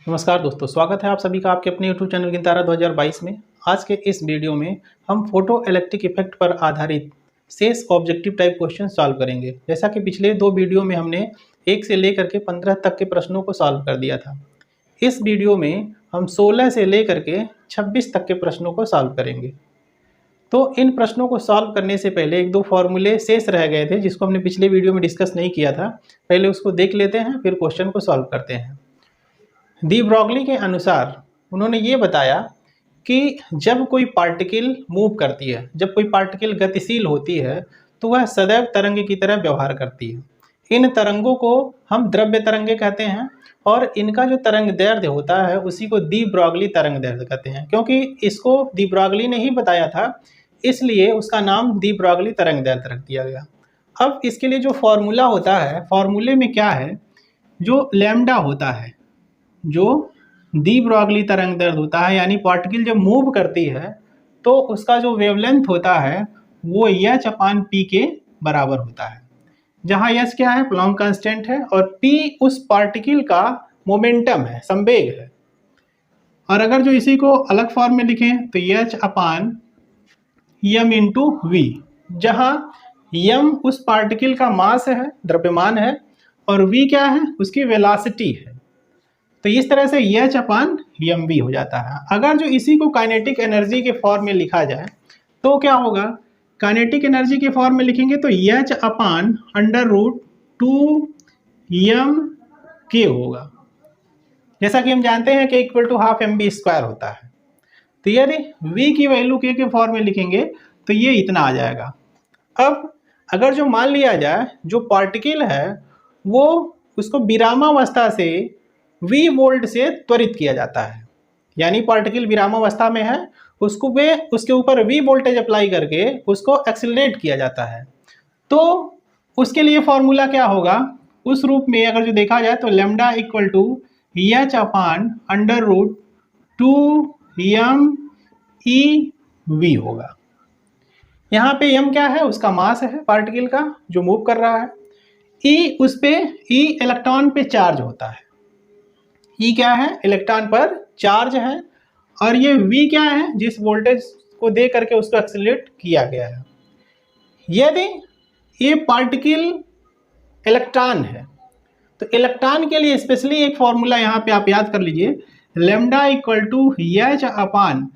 नमस्कार दोस्तों, स्वागत है आप सभी का आपके अपने YouTube चैनल गिनतारा 2022 में। आज के इस वीडियो में हम फोटो इलेक्ट्रिक इफेक्ट पर आधारित शेष ऑब्जेक्टिव टाइप क्वेश्चन सॉल्व करेंगे। जैसा कि पिछले दो वीडियो में हमने 1 से लेकर के 15 तक के प्रश्नों को सॉल्व कर दिया था। इस वीडियो में हम 16 से लेकर के 26 तक के प्रश्नों को सॉल्व करेंगे। तो इन प्रश्नों को सॉल्व करने से पहले एक दो फॉर्मूले शेष रह गए थे जिसको हमने पिछले वीडियो में डिस्कस नहीं किया था। पहले उसको देख लेते हैं, फिर क्वेश्चन को सॉल्व करते हैं। डी ब्रॉगली के अनुसार उन्होंने ये बताया कि जब कोई पार्टिकल मूव करती है, जब कोई पार्टिकल गतिशील होती है तो वह सदैव तरंग की तरह व्यवहार करती है। इन तरंगों को हम द्रव्य तरंगे कहते हैं और इनका जो तरंग दैर्ध्य होता है उसी को डी ब्रॉगली तरंग दैर्ध्य कहते हैं। क्योंकि इसको डी ब्रॉगली ने ही बताया था इसलिए उसका नाम डी ब्रॉगली तरंग दैर्ध्य रख दिया गया। अब इसके लिए जो फॉर्मूला होता है, फॉर्मूले में क्या है, जो लैम्डा होता है, जो डी ब्रॉगली तरंग दैर्ध्य होता है, यानी पार्टिकल जब मूव करती है तो उसका जो वेवलेंथ होता है वो h/p के बराबर होता है। जहाँ h क्या है, प्लैंक कांस्टेंट है, और p उस पार्टिकल का मोमेंटम है, संवेग है। और अगर जो इसी को अलग फॉर्म में लिखें तो h/m × v, जहाँ m उस पार्टिकल का मास है, द्रव्यमान है, और v क्या है, उसकी वेलोसिटी है। तो इस तरह से h/mv हो जाता है। अगर जो इसी को काइनेटिक एनर्जी के फॉर्म में लिखा जाए तो क्या होगा, काइनेटिक एनर्जी के फॉर्म में लिखेंगे तो h/√2mk होगा। जैसा कि हम जानते हैं कि = 12mv² होता है। तो यदि v की वैल्यू k के फॉर्म में लिखेंगे तो ये इतना आ जाएगा। अब अगर जो मान लिया जाए जो पार्टिकल है वो उसको विरामावस्था से v वोल्ट से त्वरित किया जाता है, यानी पार्टिकल विरामावस्था में है उसको उसके ऊपर v वोल्टेज अप्लाई करके उसको एक्सीलरेट किया जाता है। तो उसके लिए फॉर्मूला क्या होगा, उस रूप में अगर जो देखा जाए तो लैम्डा = h/√2mEV होगा। यहाँ पे m क्या है, उसका मास है पार्टिकल का जो मूव कर रहा है। E उस पे E इलेक्ट्रॉन पे चार्ज होता है, E क्या है, इलेक्ट्रॉन पर चार्ज है, और ये V क्या है, जिस वोल्टेज को दे करके उसको एक्सीलरेट किया गया है। यदि ये पार्टिकल इलेक्ट्रॉन है तो इलेक्ट्रॉन के लिए स्पेशली एक फॉर्मूला यहाँ पे आप याद कर लीजिए, लैम्डा = h/,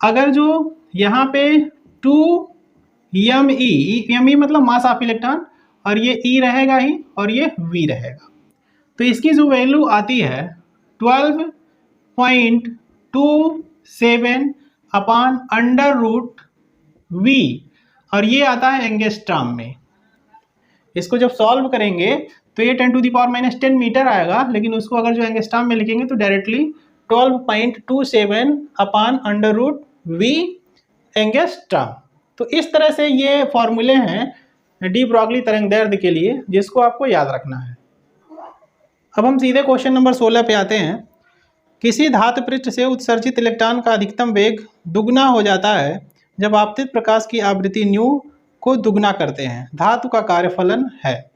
अगर जो यहाँ पे 2me मतलब मास ऑफ इलेक्ट्रॉन, और ये E रहेगा ही और ये V रहेगा, तो इसकी जो वैल्यू आती है 12.27/√v, और ये आता है एंगस्ट्रॉम में। इसको जब सॉल्व करेंगे तो ये 10⁻⁻10 मीटर आएगा, लेकिन उसको अगर जो एंगस्ट्रॉम में लिखेंगे तो डायरेक्टली 12.27/√v एंगस्ट्रॉम। तो इस तरह से ये फॉर्मूले हैं डी ब्रॉगली तरंग दैर्ध्य के लिए, जिसको आपको याद रखना है। अब हम सीधे क्वेश्चन नंबर 16 पे आते हैं। किसी धातु पृष्ठ से उत्सर्जित इलेक्ट्रॉन का अधिकतम वेग दुगना हो जाता है जब आपतित प्रकाश की आवृत्ति न्यू को दुगना करते हैं। धातु का कार्यफलन है।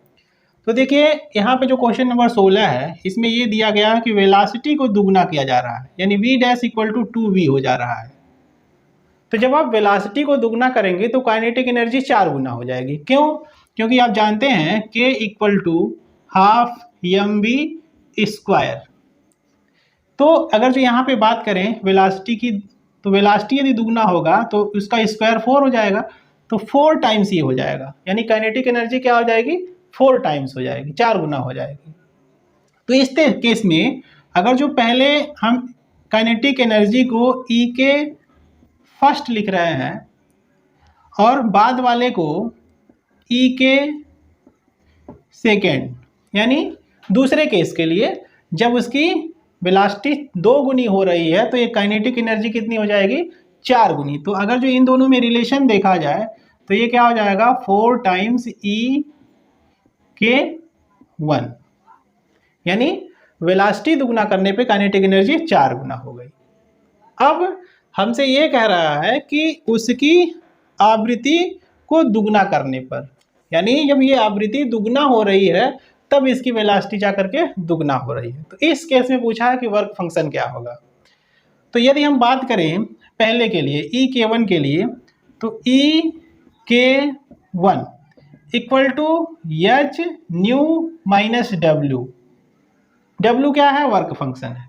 तो देखिए यहाँ पे जो क्वेश्चन नंबर 16 है इसमें ये दिया गया है कि वेलोसिटी को दुगना किया जा रहा है, यानी v' = 2v हो जा रहा है। तो जब आप वेलोसिटी को दुगना करेंगे तो काइनेटिक एनर्जी 4 गुना हो जाएगी। क्यों? क्योंकि आप जानते हैं k = 12mv²। तो अगर जो यहाँ पे बात करें वेलोसिटी की, तो वेलोसिटी यदि दुगना होगा तो उसका स्क्वायर 4 हो जाएगा, तो 4 टाइम्स ये हो जाएगा, यानी काइनेटिक एनर्जी क्या हो जाएगी, 4 टाइम्स हो जाएगी, 4 गुना हो जाएगी। तो इस केस में अगर जो पहले हम काइनेटिक एनर्जी को E के फर्स्ट लिख रहे हैं और बाद वाले को E के सेकेंड, यानी दूसरे केस के लिए जब उसकी वेलोसिटी 2 गुनी हो रही है तो ये काइनेटिक एनर्जी कितनी हो जाएगी, 4 गुनी। तो अगर जो इन दोनों में रिलेशन देखा जाए तो ये क्या हो जाएगा, 4 टाइम्स E/1, यानी वेलोसिटी दुगना करने पे काइनेटिक एनर्जी 4 गुना हो गई। अब हमसे ये कह रहा है कि उसकी आवृत्ति को दुगना करने पर, यानी जब ये आवृत्ति दुगना हो रही है तब इसकी वेलोसिटी जा करके दुगना हो रही है। तो इस केस में पूछा है कि वर्क फंक्शन क्या होगा। तो यदि हम बात करें पहले के लिए ई के वन के लिए, तो E K one equal to H new minus W. W क्या है? वर्क फंक्शन है।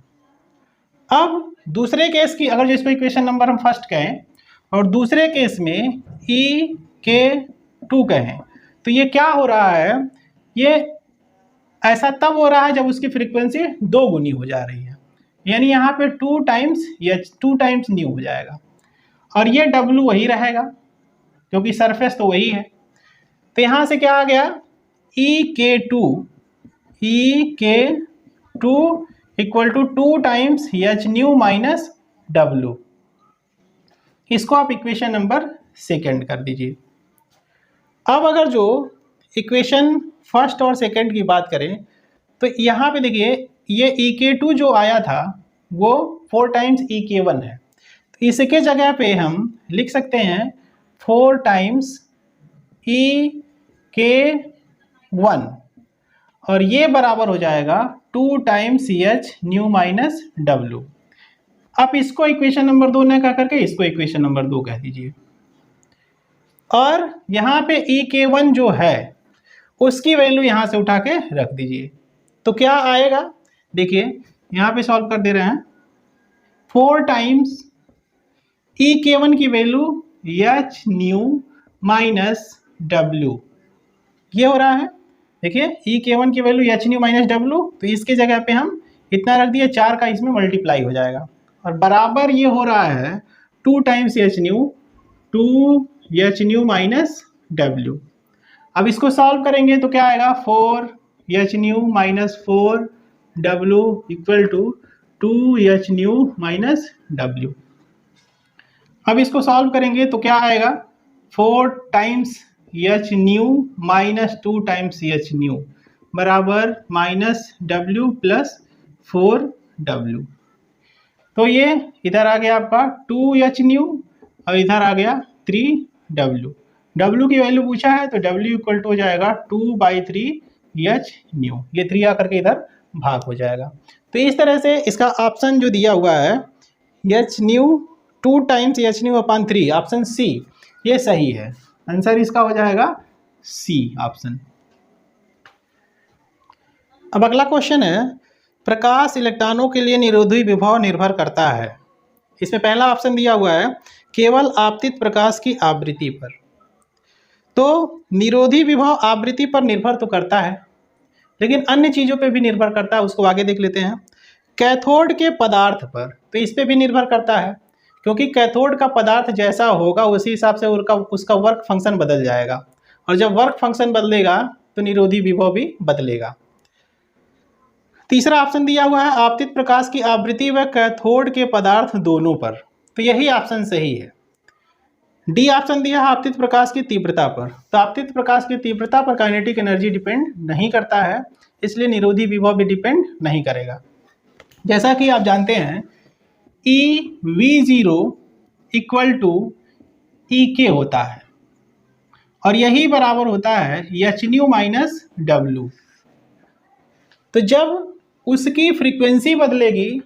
अब दूसरे केस की अगर जिसको इक्वेशन नंबर हम फर्स्ट कहें और दूसरे केस में ई के टू कहें, तो ये क्या हो रहा है? ये ऐसा तब हो रहा है जब उसकी फ्रीक्वेंसी दो गुनी हो जा रही है, यानी यहाँ पे 2 टाइम्स एच 2 टाइम्स न्यू हो जाएगा और ये डब्ल्यू वही रहेगा क्योंकि सरफेस तो वही है। तो यहाँ से क्या आ गया? E K two equal to 2 times H new minus W. इसको आप इक्वेशन नंबर सेकेंड कर दीजिए। अब अगर जो इक्वेशन फर्स्ट और सेकेंड की बात करें तो यहाँ पे देखिए ये ई के टू जो आया था वो 4 टाइम्स ई के वन है, तो इसके जगह पे हम लिख सकते हैं 4 टाइम्स ई के वन और ये बराबर हो जाएगा 2 times H new minus W. आप इसको इक्वेशन नंबर 2 न कह करके इसको इक्वेशन नंबर 2 कह दीजिए और यहाँ पे ई के वन जो है उसकी वैल्यू यहाँ से उठा के रख दीजिए। तो क्या आएगा? देखिए यहाँ पे सॉल्व कर दे रहे हैं। 4 टाइम्स ई के वन की value H new minus W, ये हो रहा है। देखिए ई के वन की value H new minus W, तो इसके जगह पे हम इतना रख दिए, 4 का इसमें मल्टीप्लाई हो जाएगा और बराबर ये हो रहा है 2 times H new, 2 H new minus W. अब इसको सॉल्व करेंगे तो क्या आएगा? 4 H new minus 4 W equal to 2 H new minus W. अब इसको सॉल्व करेंगे तो क्या आएगा? 4 times H new minus 2 times H new बराबर माइनस डब्ल्यू प्लस 4 डब्ल्यू। तो ये इधर आ गया आपका 2 एच न्यू और इधर आ गया 3 डब्ल्यू। डब्ल्यू की वैल्यू पूछा है तो डब्ल्यू इक्वल टू हो जाएगा 2/3 एच न्यू, ये 3 आकर के इधर भाग हो जाएगा। तो इस तरह से इसका ऑप्शन जो दिया हुआ है H new 2 times H new upon 3, option C, ये सही है। आंसर इसका हो जाएगा सी ऑप्शन। अब अगला क्वेश्चन है, प्रकाश इलेक्ट्रॉनों के लिए निरोधी विभव निर्भर करता है। इसमें पहला ऑप्शन दिया हुआ है केवल आपतित प्रकाश की आवृत्ति पर। तो निरोधी विभव आवृत्ति पर निर्भर तो करता है लेकिन अन्य चीज़ों पे भी निर्भर करता है, उसको आगे देख लेते हैं। कैथोड के पदार्थ पर, तो इस पे भी निर्भर करता है क्योंकि कैथोड का पदार्थ जैसा होगा उसी हिसाब से उसका वर्क फंक्शन बदल जाएगा और जब वर्क फंक्शन बदलेगा तो निरोधी विभव भी बदलेगा। तीसरा ऑप्शन दिया हुआ है आपतित प्रकाश की आवृत्ति व कैथोड के पदार्थ दोनों पर, तो यही ऑप्शन सही है। डी ऑप्शन दिया है आपतित प्रकाश की तीव्रता पर, तो आपतित प्रकाश की तीव्रता पर काइनेटिक एनर्जी डिपेंड नहीं करता है, इसलिए निरोधी विभव भी डिपेंड नहीं करेगा। जैसा कि आप जानते हैं E V zero equal to E के होता है और यही बराबर होता है एच न्यू माइनस डब्ल्यू। तो जब उसकी फ्रीक्वेंसी बदलेगी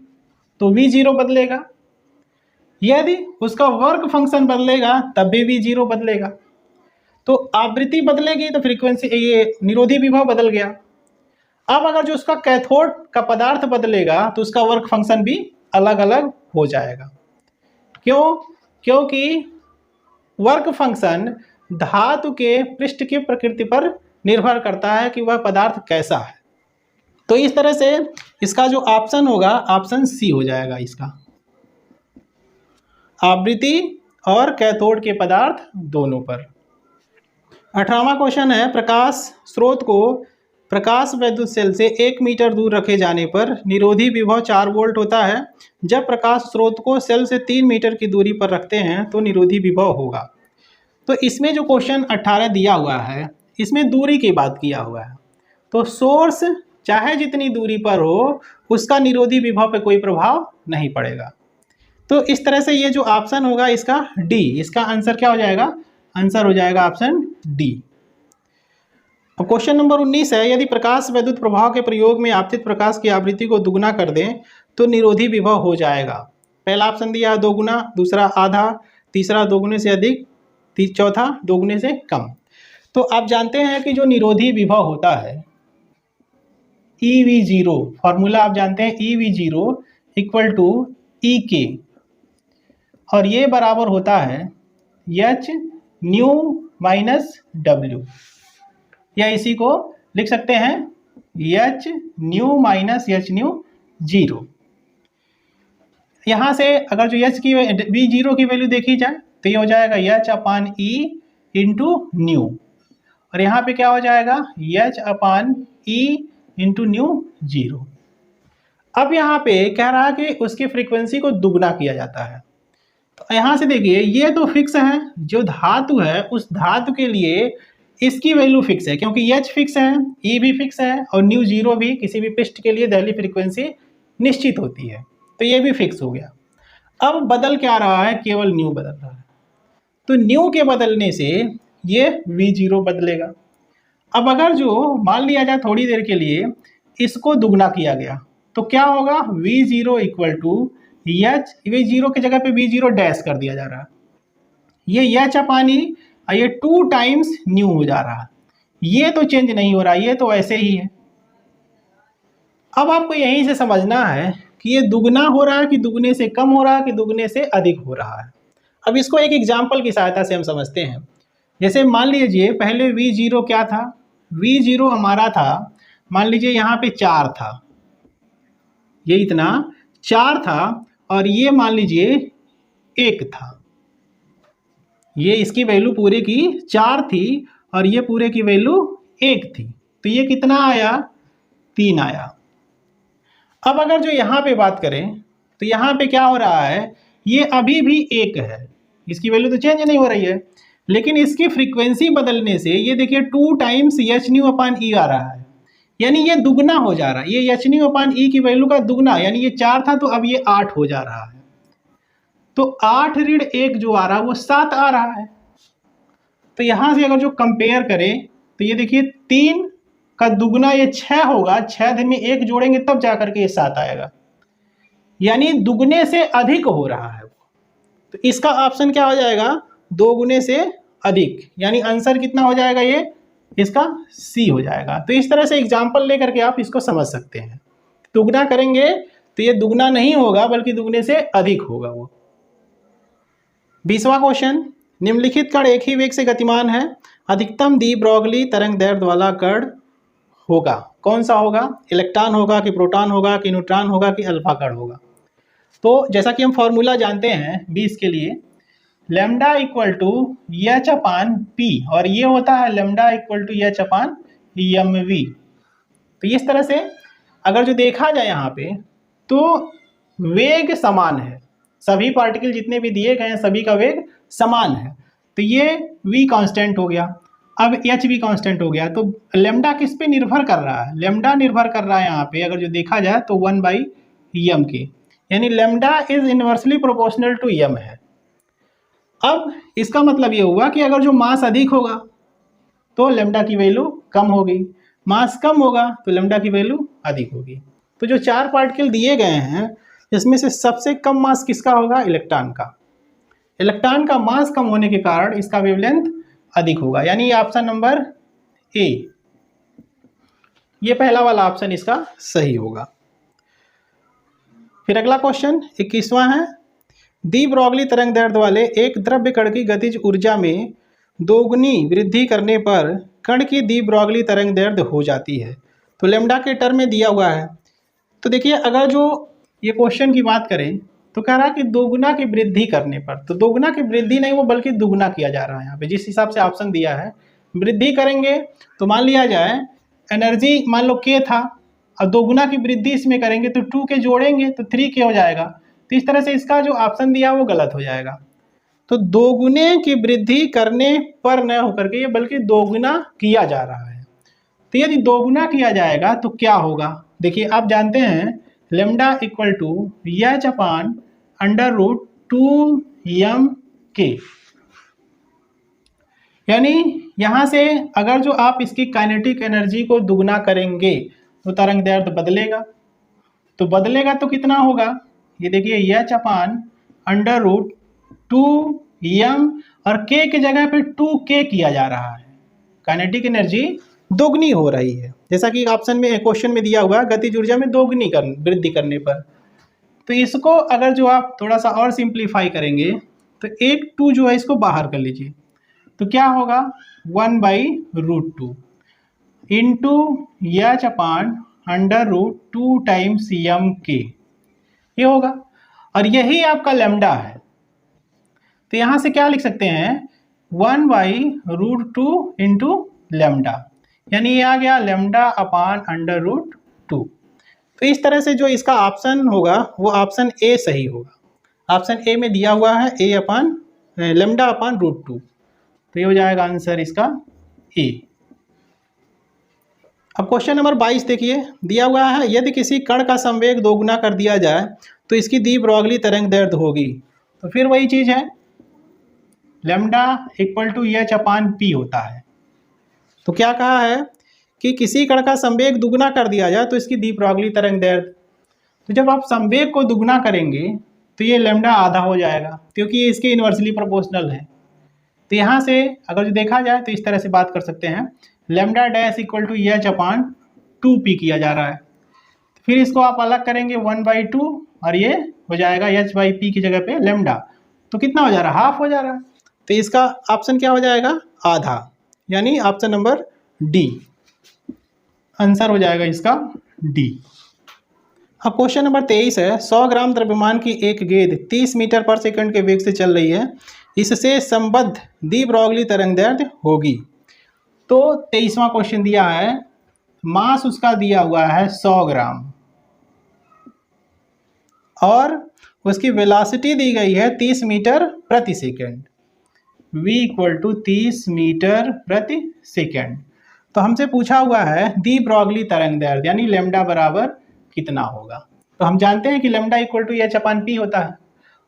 तो वी जीरो बदलेगा, यदि उसका वर्क फंक्शन बदलेगा तब भी वी जीरो बदलेगा। तो आवृत्ति बदलेगी तो फ्रीक्वेंसी, ये निरोधी विभव बदल गया। अब अगर जो उसका कैथोड का पदार्थ बदलेगा तो उसका वर्क फंक्शन भी अलग अलग हो जाएगा। क्यों? क्योंकि वर्क फंक्शन धातु के पृष्ठ की प्रकृति पर निर्भर करता है कि वह पदार्थ कैसा है। तो इस तरह से इसका जो ऑप्शन होगा ऑप्शन सी हो जाएगा इसका, आवृत्ति और कैथोड के पदार्थ दोनों पर। 18वां क्वेश्चन है, प्रकाश स्रोत को प्रकाश विद्युत सेल से 1 मीटर दूर रखे जाने पर निरोधी विभव 4 वोल्ट होता है। जब प्रकाश स्रोत को सेल से 3 मीटर की दूरी पर रखते हैं तो निरोधी विभव होगा। तो इसमें जो क्वेश्चन 18 दिया हुआ है इसमें दूरी की बात किया हुआ है, तो सोर्स चाहे जितनी दूरी पर हो उसका निरोधी विभव पे कोई प्रभाव नहीं पड़ेगा। तो इस तरह से ये जो ऑप्शन होगा इसका डी, इसका आंसर क्या हो जाएगा? आंसर हो जाएगा ऑप्शन डी। अब क्वेश्चन नंबर 19 है, यदि प्रकाश वैद्युत प्रभाव के प्रयोग में आपतित प्रकाश की आवृत्ति को दुगुना कर दें तो निरोधी विभव हो जाएगा। पहला ऑप्शन दिया दोगुना, दूसरा आधा, तीसरा दोगुने से अधिक, चौथा दोगुने से कम। तो आप जानते हैं कि जो निरोधी विभव होता है EV0, फॉर्मूला आप जानते हैं EV0 इक्वल टू EK, और ये बराबर होता है H न्यू माइनस W, या इसी को लिख सकते हैं H new minus H new 0। यहाँ से अगर जो H की V0 की वैल्यू देखी जाए तो ये हो जाएगा H अपान E इंटू न्यू, और यहाँ पे क्या हो जाएगा H अपान E इंटू न्यू 0। अब यहाँ पे कह रहा है कि उसकी फ्रीक्वेंसी को दुगना किया जाता है। तो यहाँ से देखिए ये तो फिक्स है, जो धातु है उस धातु के लिए इसकी वैल्यू फिक्स है, क्योंकि H फिक्स है, E भी फिक्स है और न्यू 0 भी, किसी भी पिस्ट के लिए दहली फ्रीक्वेंसी निश्चित होती है, तो ये भी फिक्स हो गया। अब बदल क्या रहा है, केवल न्यू बदल रहा है, तो न्यू के बदलने से ये V0 बदलेगा। अब अगर जो मान लिया जाए थोड़ी देर के लिए इसको दुगना किया गया तो क्या होगा, V0 equal to H, V0 की जगह पे V0 डैश कर दिया जा रहा है, ये H अपान E, ये 2 टाइम्स न्यू हो जा रहा है, ये तो चेंज नहीं हो रहा, ये तो ऐसे ही है। अब आपको यहीं से समझना है कि ये दुगना हो रहा है कि दुगने से कम हो रहा है कि दुगने से अधिक हो रहा है। अब इसको एक एग्जाम्पल की सहायता से हम समझते हैं। जैसे मान लीजिए पहले V0 क्या था, V0 हमारा था, मान लीजिए यहाँ पे 4 था, ये इतना 4 था, और ये मान लीजिए 1 था, ये इसकी वैल्यू पूरे की 4 थी और ये पूरे की वैल्यू 1 थी, तो ये कितना आया, 3 आया। अब अगर जो यहाँ पे बात करें तो यहाँ पे क्या हो रहा है, ये अभी भी 1 है, इसकी वैल्यू तो चेंज नहीं हो रही है, लेकिन इसकी फ्रीक्वेंसी बदलने से ये देखिए 2 टाइम्स H न्यू अपान E आ रहा है, यानी ये दुगना हो जा रहा है, ये H न्यू अपान E की वैल्यू का दुगना, यानी ये 4 था तो अब ये 8 हो जा रहा है, तो 8 ऋण 1 जो आ रहा है वो 7 आ रहा है। तो यहाँ से अगर जो कंपेयर करें तो ये देखिए 3 का दुगना ये 6 होगा, 6 में 1 जोड़ेंगे तब जाकर के ये 7 आएगा, यानी दुगने से अधिक हो रहा है वो। तो इसका ऑप्शन क्या हो जाएगा, 2 गुने से अधिक, यानी आंसर कितना हो जाएगा, ये इसका C हो जाएगा। तो इस तरह से एग्जाम्पल लेकर के आप इसको समझ सकते हैं। दुगना करेंगे तो ये दुगना नहीं होगा बल्कि दुगने से अधिक होगा वो। 20वां क्वेश्चन, निम्नलिखित कण एक ही वेग से गतिमान है, अधिकतम डी ब्रॉगली तरंग दैर्ध्य वाला कण होगा, कौन सा होगा, इलेक्ट्रॉन होगा कि प्रोटॉन होगा कि न्यूट्रॉन होगा कि अल्फा कण होगा। तो जैसा कि हम फॉर्मूला जानते हैं 20 के लिए, lambda equal to H upon P, और ये होता है lambda equal to H upon mv। तो इस तरह से अगर जो देखा जाए यहाँ पे तो वेग समान है, सभी पार्टिकल जितने भी दिए गए हैं सभी का वेग समान है, तो ये v कांस्टेंट हो गया, अब h भी कांस्टेंट हो गया। तो लैम्डा किस पे निर्भर कर रहा है, लैम्डा निर्भर कर रहा है यहाँ पे अगर जो देखा जाए तो 1/m के, यानी lambda is inversely proportional to m है। अब इसका मतलब ये हुआ कि अगर जो मास अधिक होगा तो लैम्डा की वैल्यू कम होगी, मास कम होगा तो लैम्डा की वैल्यू अधिक होगी। तो जो 4 पार्टिकल दिए गए हैं इसमें से सबसे कम मास किसका होगा, इलेक्ट्रॉन का। इलेक्ट्रॉन का मास कम होने के कारण इसका वेवलेंथ अधिक होगा, यानी ऑप्शन नंबर ए, ये पहला वाला ऑप्शन इसका सही होगा। फिर अगला क्वेश्चन 21वां है, डी ब्रॉगली तरंग दैर्ध्य वाले एक द्रव्य कण की गतिज ऊर्जा में दोगुनी वृद्धि करने पर कण की डी ब्रॉगली तरंग दैर्ध्य हो जाती है। तो लैम्डा के टर्म में दिया हुआ है। तो देखिए अगर जो ये क्वेश्चन की बात करें तो कह रहा है कि दोगुना की वृद्धि करने पर, तो दोगुना की वृद्धि नहीं वो बल्कि दुगुना किया जा रहा है यहाँ पे, जिस हिसाब से ऑप्शन दिया है। वृद्धि करेंगे तो मान लिया जाए एनर्जी मान लो k था, अब दोगुना की वृद्धि इसमें करेंगे तो 2 के जोड़ेंगे तो 3k हो जाएगा। तो इस तरह से इसका जो ऑप्शन दिया वो गलत हो जाएगा। तो दोगुने की वृद्धि करने पर न होकर के ये बल्कि दोगुना किया जा रहा है। तो यदि दोगुना किया जाएगा तो क्या होगा, देखिए आप जानते हैं lambda equal to H upon under root 2m k, यानी यहाँ से अगर जो आप इसकी काइनेटिक एनर्जी को दुगना करेंगे तो तरंग दैर्ध्य बदलेगा। तो बदलेगा तो कितना होगा, ये देखिए h upon under root 2m और k की जगह पे 2k किया जा रहा है। काइनेटिक एनर्जी दोगुनी हो रही है, जैसा कि ऑप्शन में क्वेश्चन में दिया हुआ है गतिज ऊर्जा में दोगुनी वृद्धि करने पर। तो इसको अगर जो आप थोड़ा सा और सिंप्लीफाई करेंगे तो एक 2 जो है इसको बाहर कर लीजिए, तो क्या होगा 1/√2 into h upon under root 2 times m k, ये होगा। और यही आपका लैम्डा है, तो यहाँ से क्या लिख सकते हैं 1/√2 इंटू लैम्डा, यानी ये आ गया लैम्डा अपान अंडर रूट 2। तो इस तरह से जो इसका ऑप्शन होगा वो ऑप्शन ए सही होगा। ऑप्शन ए में दिया हुआ है ए अपान लैम्डा अपान रूट 2, तो ये हो जाएगा आंसर इसका ए। अब क्वेश्चन नंबर 22 देखिए, दिया हुआ है यदि किसी कण का संवेग दोगुना कर दिया जाए तो इसकी दी ब्रोगली तरंग दैर्ध्य होगी। तो फिर वही चीज़ है, lambda equal to h upon P होता है। तो क्या कहा है कि किसी कण का संवेग दुगना कर दिया जाए तो इसकी दी ब्रोगली तरंग दैर्ध्य। तो जब आप संवेग को दुगना करेंगे तो ये लैम्डा आधा हो जाएगा, क्योंकि ये इसके इन्वर्सली प्रोपोर्शनल है। तो यहाँ से अगर जो देखा जाए तो इस तरह से बात कर सकते हैं, lambda dash equal to h upon 2p किया जा रहा है। तो फिर इसको आप अलग करेंगे 1/2 और ये हो जाएगा h/p की जगह पे लैम्डा, तो कितना हो जा रहा है, हाफ हो जा रहा है। तो इसका ऑप्शन क्या हो जाएगा, आधा, यानी ऑप्शन नंबर डी आंसर हो जाएगा इसका डी। अब क्वेश्चन नंबर 23 है, 100 ग्राम द्रव्यमान की एक गेंद 30 मीटर पर सेकंड के वेग से चल रही है, इससे संबद्ध दी ब्रोगली तरंग दैर्ध्य होगी। तो 23वां क्वेश्चन दिया है, मास उसका दिया हुआ है 100 ग्राम और उसकी वेलोसिटी दी गई है 30 मीटर प्रति सेकंड, v इक्वल टू 30 मीटर प्रति सेकंड। तो हमसे पूछा हुआ है दी ब्रोगली तरंग दैर्ध्य यानी लैम्डा बराबर कितना होगा। तो हम जानते हैं कि lambda equal to h upon P होता है,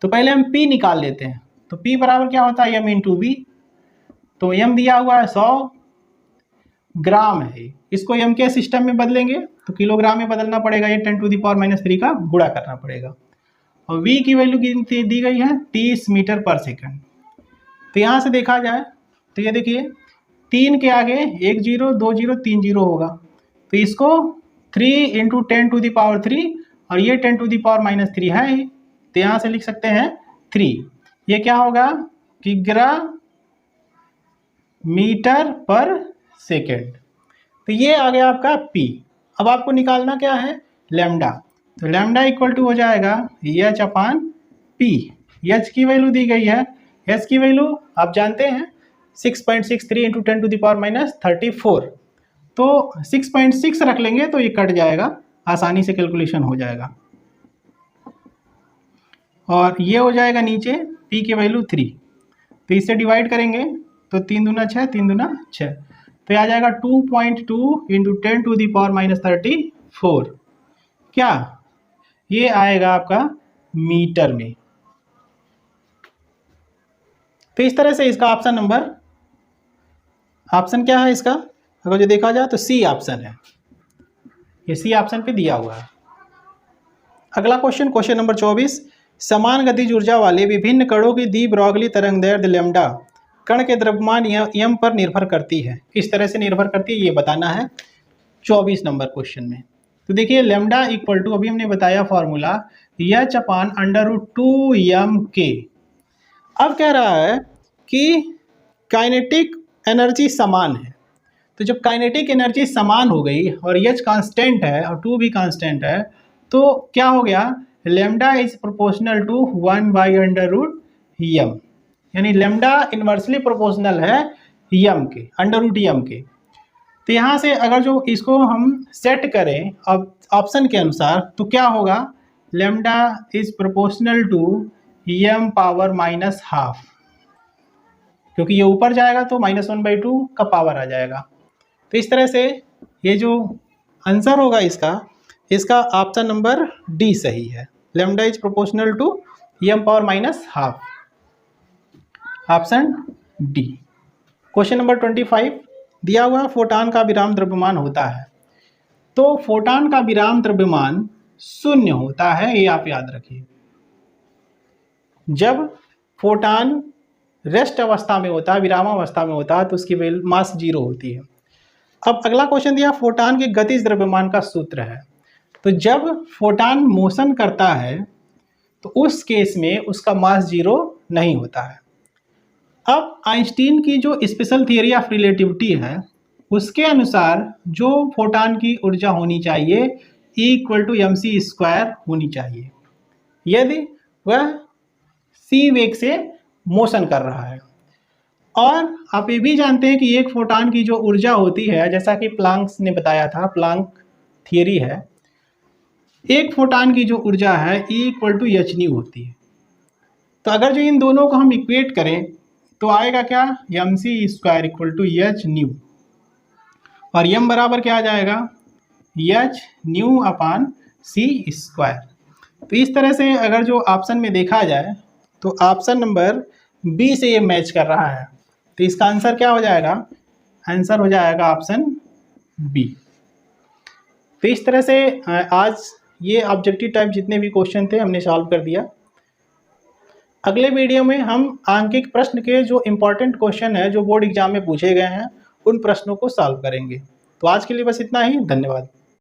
तो पहले हम p निकाल लेते हैं। तो p बराबर क्या होता है, m इंटू वी। तो m दिया हुआ है 100 ग्राम है, इसको m के सिस्टम में बदलेंगे तो किलोग्राम में बदलना पड़ेगा, ये 10⁻³ का गुणा करना पड़ेगा। और v की वैल्यू दी गई है 30 मीटर पर सेकंड। तो यहाँ से देखा जाए तो ये देखिए 3 के आगे 1 0 2 0 3 0 होगा, तो इसको 3 इंटू 10⁻³ और ये 10⁻³ है ही, तो यहाँ से लिख सकते हैं 3। ये क्या होगा, किग्रा मीटर पर सेकेंड। तो ये आ गया आपका P। अब आपको निकालना क्या है, लैम्डा। तो लैम्डा इक्वल टू हो जाएगा h अपान पी। h की वैल्यू दी गई है, h की वैल्यू आप जानते हैं 6.63 इंटू 10⁻34। तो 6.6 रख लेंगे तो ये कट जाएगा, आसानी से कैलकुलेशन हो जाएगा। और ये हो जाएगा नीचे P की वैल्यू 3, तो इससे डिवाइड करेंगे तो 3 दूना 6 3 दूना 6, तो आ जाएगा 2.2 इंटू 10⁻34। क्या ये आएगा आपका मीटर में। तो इस तरह से इसका ऑप्शन नंबर, ऑप्शन क्या है इसका, अगर जो देखा जाए तो सी ऑप्शन है, ये सी ऑप्शन पे दिया हुआ है। अगला क्वेश्चन, क्वेश्चन नंबर 24, समान गतिज ऊर्जा वाले विभिन्न कणों की दी ब्रोगली तरंग दैर्ध्य लैम्डा कण के द्रव्यमान m पर निर्भर करती है। किस तरह से निर्भर करती है ये बताना है 24 नंबर क्वेश्चन में। तो देखिए लैम्डा इक्वल टू, अभी हमने बताया formula h upon under root 2m_k। अब कह रहा है कि काइनेटिक एनर्जी समान है, तो जब काइनेटिक एनर्जी समान हो गई और h कांस्टेंट है और 2 भी कांस्टेंट है, तो क्या हो गया, lambda is proportional to 1/√m, यानी लैम्डा इन्वर्सली प्रोपोर्शनल है m के, √m के। तो यहाँ से अगर जो इसको हम सेट करें अब ऑप्शन के अनुसार तो क्या होगा, lambda is proportional to m power -½ क्योंकि ये ऊपर जाएगा तो -1/2 का पावर आ जाएगा। तो इस तरह से ये जो आंसर होगा इसका ऑप्शन नंबर डी सही है, lambda is proportional to m power -½ option D. Question number 25 दिया हुआ फोटॉन का विराम द्रव्यमान होता है। तो फोटॉन का विराम द्रव्यमान शून्य होता है, ये आप याद रखिए। जब फोटॉन रेस्ट अवस्था में होता है, विरामावस्था में होता है, तो उसकी मास 0 होती है। अब अगला क्वेश्चन दिया फोटॉन के गतिज द्रव्यमान का सूत्र है। तो जब फोटॉन मोशन करता है तो उस केस में उसका मास 0 नहीं होता है। अब आइंस्टीन की जो स्पेशल थियरी ऑफ रिलेटिविटी है उसके अनुसार जो फोटॉन की ऊर्जा होनी चाहिए E=mc² होनी चाहिए, यदि वह c वेग से मोशन कर रहा है। और आप ये भी जानते हैं कि एक फोटॉन की जो ऊर्जा होती है, जैसा कि प्लांक ने बताया था, प्लांक थियरी है, एक फोटॉन की जो ऊर्जा है E=hν होती है। तो अगर जो इन दोनों को हम इक्वेट करें तो आएगा क्या, mc² hν, और m बराबर क्या आ जाएगा, hν/c²। तो इस तरह से अगर जो ऑप्शन में देखा जाए तो ऑप्शन नंबर बी से ये मैच कर रहा है। तो इसका आंसर क्या हो जाएगा, आंसर हो जाएगा ऑप्शन बी। तो इस तरह से आज ये ऑब्जेक्टिव टाइप जितने भी क्वेश्चन थे हमने सॉल्व कर दिया। अगले वीडियो में हम आंकिक प्रश्न के जो इम्पोर्टेंट क्वेश्चन है जो बोर्ड एग्जाम में पूछे गए हैं उन प्रश्नों को सॉल्व करेंगे। तो आज के लिए बस इतना ही, धन्यवाद।